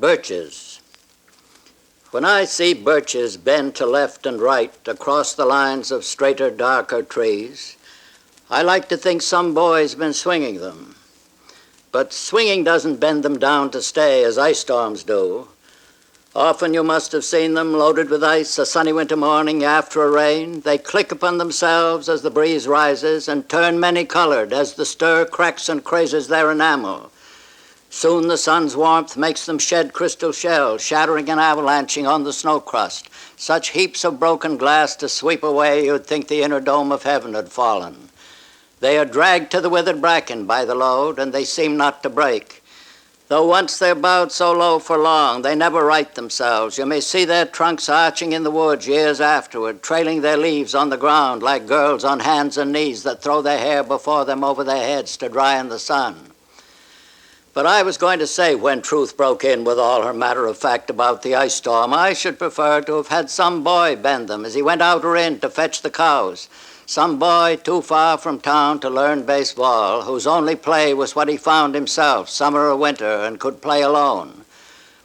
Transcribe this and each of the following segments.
Birches. When I see birches bend to left and right across the lines of straighter, darker trees, I like to think some boy's been swinging them. But swinging doesn't bend them down to stay as ice storms do. Often you must have seen them loaded with ice a sunny winter morning after a rain. They click upon themselves as the breeze rises and turn many-colored as the stir cracks and crazes their enamel. Soon the sun's warmth makes them shed crystal shells, shattering and avalanching on the snow crust. Such heaps of broken glass to sweep away you'd think the inner dome of heaven had fallen. They are dragged to the withered bracken by the load, and they seem not to break. Though once they're bowed so low for long, they never right themselves. You may see their trunks arching in the woods years afterward, trailing their leaves on the ground like girls on hands and knees that throw their hair before them over their heads to dry in the sun. But I was going to say, when truth broke in with all her matter of fact about the ice storm, I should prefer to have had some boy bend them as he went out or in to fetch the cows. Some boy too far from town to learn baseball, whose only play was what he found himself, summer or winter, and could play alone.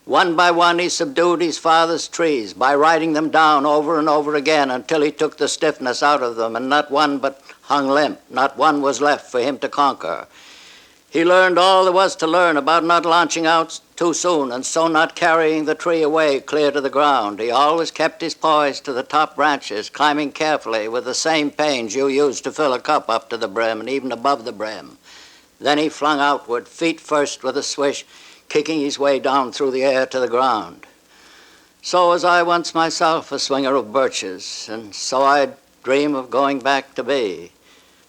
One by one he subdued his father's trees by riding them down over and over again until he took the stiffness out of them, and not one but hung limp. Not one was left for him to conquer. He learned all there was to learn about not launching out too soon and so not carrying the tree away clear to the ground. He always kept his poise to the top branches, climbing carefully with the same pains you use to fill a cup up to the brim and even above the brim. Then he flung outward, feet first with a swish, kicking his way down through the air to the ground. So was I once myself a swinger of birches, and so I dream of going back to be.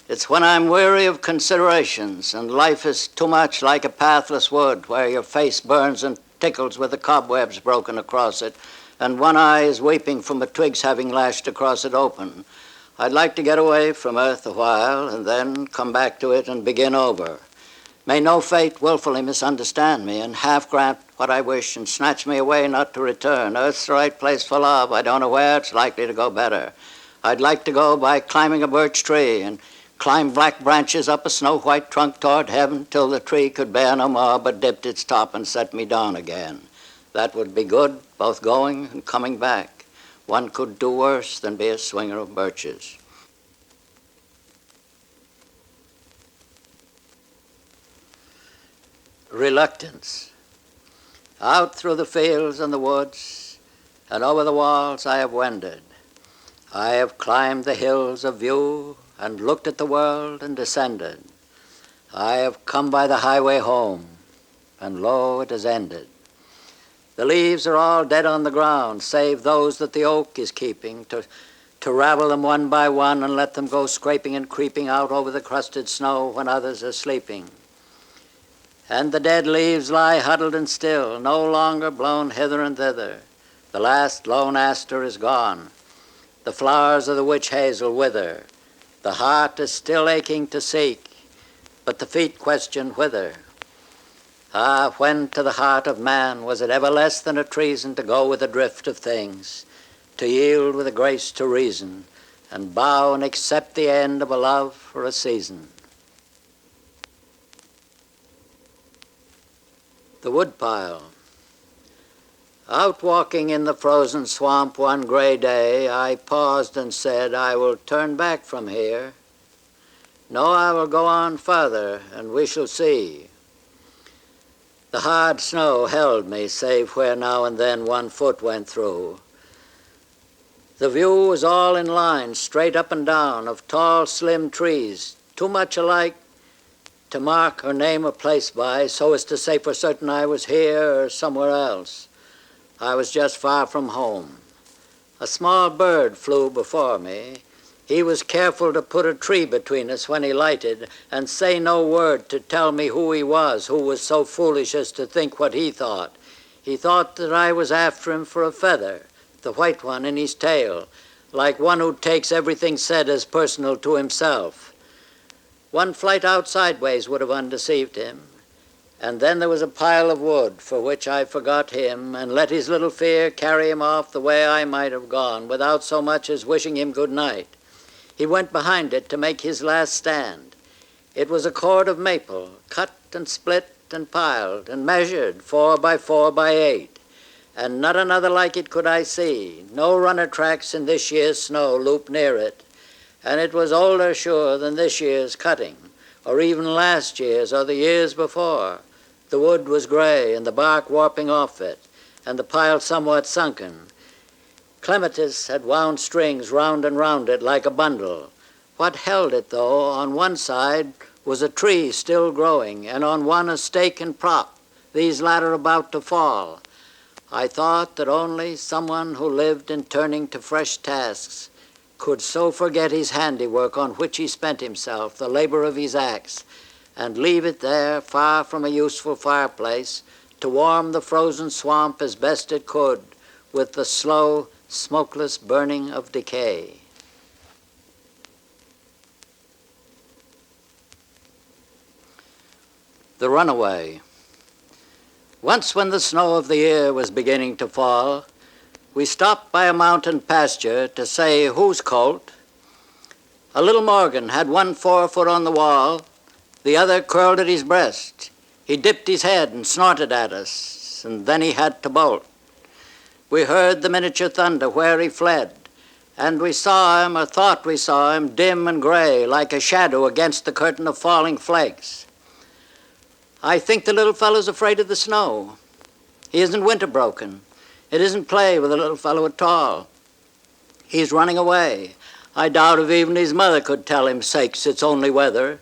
It's when I'm weary of considerations and life is too much like a pathless wood where your face burns and tickles with the cobwebs broken across it and one eye is weeping from a twig's having lashed across it open. I'd like to get away from earth a while and then come back to it and begin over. May no fate willfully misunderstand me and half grant what I wish and snatch me away not to return. Earth's the right place for love. I don't know where it's likely to go better. I'd like to go by climbing a birch tree and climb black branches up a snow-white trunk toward heaven till the tree could bear no more but dipped its top and set me down again. That would be good, both going and coming back. One could do worse than be a swinger of birches. Reluctance. Out through the fields and the woods and over the walls I have wended. I have climbed the hills of view and looked at the world and descended. I have come by the highway home, and lo, it has ended. The leaves are all dead on the ground, save those that the oak is keeping, to ravel them one by one and let them go scraping and creeping out over the crusted snow when others are sleeping. And the dead leaves lie huddled and still, no longer blown hither and thither. The last lone aster is gone. The flowers of the witch hazel wither. The heart is still aching to seek, but the feet question whither. Ah, when to the heart of man was it ever less than a treason to go with the drift of things, to yield with a grace to reason, and bow and accept the end of a love for a season? The woodpile. Out walking in the frozen swamp one gray day, I paused and said, I will turn back from here. No, I will go on farther, and we shall see. The hard snow held me, save where now and then one foot went through. The view was all in line, straight up and down, of tall, slim trees, too much alike to mark or name a place by, so as to say for certain I was here or somewhere else. I was just far from home. A small bird flew before me. He was careful to put a tree between us when he lighted and say no word to tell me who he was, who was so foolish as to think what he thought. He thought that I was after him for a feather, the white one in his tail, like one who takes everything said as personal to himself. One flight out sideways would have undeceived him. And then there was a pile of wood for which I forgot him and let his little fear carry him off the way I might have gone without so much as wishing him good night. He went behind it to make his last stand. It was a cord of maple, cut and split and piled and measured 4 by 4 by 8, and not another like it could I see. No runner tracks in this year's snow loop near it, and it was older sure than this year's cutting, or even last year's or the years before. The wood was gray and the bark warping off it, and the pile somewhat sunken. Clematis had wound strings round and round it like a bundle. What held it, though, on one side was a tree still growing, and on one a stake and prop, these latter about to fall. I thought that only someone who lived in turning to fresh tasks could so forget his handiwork on which he spent himself, the labor of his axe, and leave it there far from a useful fireplace to warm the frozen swamp as best it could with the slow, smokeless burning of decay. The Runaway. Once when the snow of the year was beginning to fall, we stopped by a mountain pasture to say whose colt. A little Morgan had one forefoot on the wall, the other curled at his breast. He dipped his head and snorted at us, and then he had to bolt. We heard the miniature thunder where he fled, and we saw him, or thought we saw him, dim and gray, like a shadow against the curtain of falling flakes. I think the little fellow's afraid of the snow. He isn't winter broken. It isn't play with the little fellow at all. He's running away. I doubt if even his mother could tell him, sakes, it's only weather.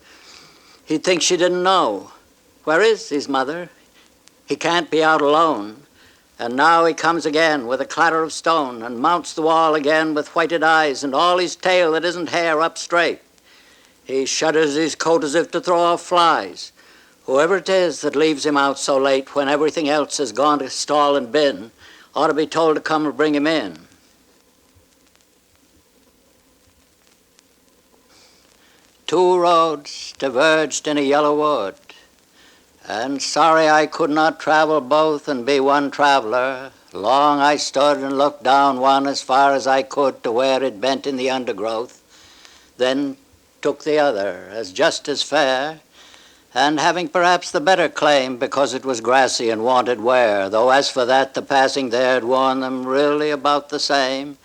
He'd think she didn't know. Where is his mother? He can't be out alone. And now he comes again with a clatter of stone and mounts the wall again with whited eyes and all his tail that isn't hair up straight. He shudders his coat as if to throw off flies. Whoever it is that leaves him out so late when everything else has gone to stall and bin ought to be told to come and bring him in. Two roads diverged in a yellow wood, and sorry I could not travel both and be one traveler. Long I stood and looked down one as far as I could to where it bent in the undergrowth, then took the other as just as fair, and having perhaps the better claim because it was grassy and wanted wear, though as for that the passing there had worn them really about the same,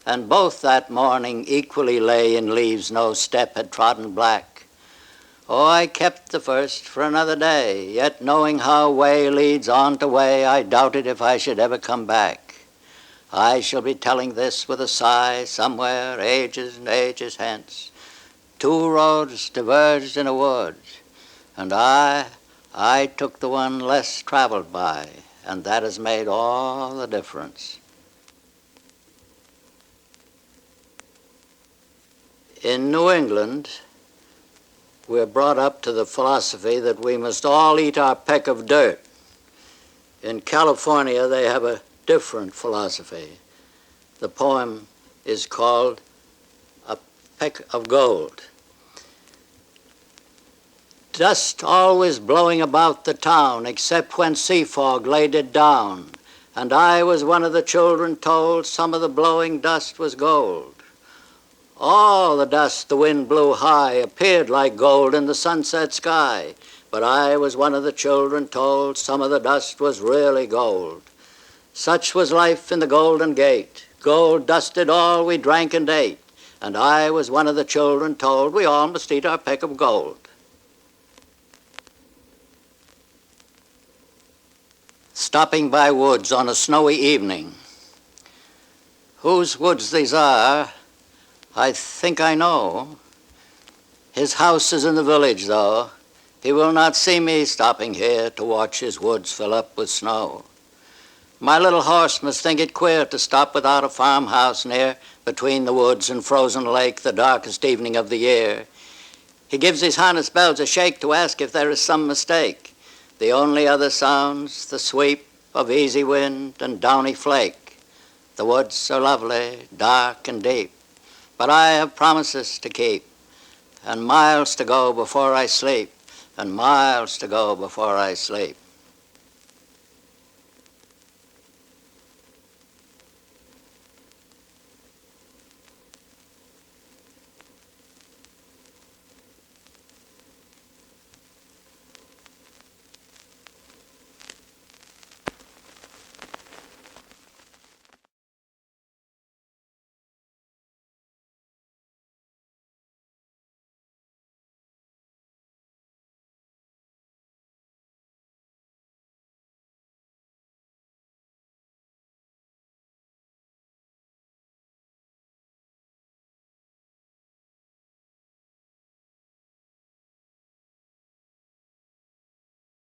and both that morning equally lay in leaves no step had trodden black. Oh, I kept the first for another day, yet knowing how way leads on to way, I doubted if I should ever come back. I shall be telling this with a sigh somewhere ages and ages hence. Two roads diverged in a wood, and I took the one less traveled by, and that has made all the difference. In New England, we're brought up to the philosophy that we must all eat our peck of dirt. In California, they have a different philosophy. The poem is called A Peck of Gold. Dust always blowing about the town, except when sea fog laid it down. And I was one of the children told some of the blowing dust was gold. All the dust the wind blew high appeared like gold in the sunset sky. But I was one of the children told some of the dust was really gold. Such was life in the Golden Gate. Gold dusted all we drank and ate. And I was one of the children told we all must eat our peck of gold. Stopping by woods on a snowy evening. Whose woods these are, I think I know. His house is in the village, though. He will not see me stopping here to watch his woods fill up with snow. My little horse must think it queer to stop without a farmhouse near, between the woods and frozen lake, the darkest evening of the year. He gives his harness bells a shake to ask if there is some mistake. The only other sounds, the sweep of easy wind and downy flake. The woods are lovely, dark and deep, but I have promises to keep, and miles to go before I sleep, and miles to go before I sleep.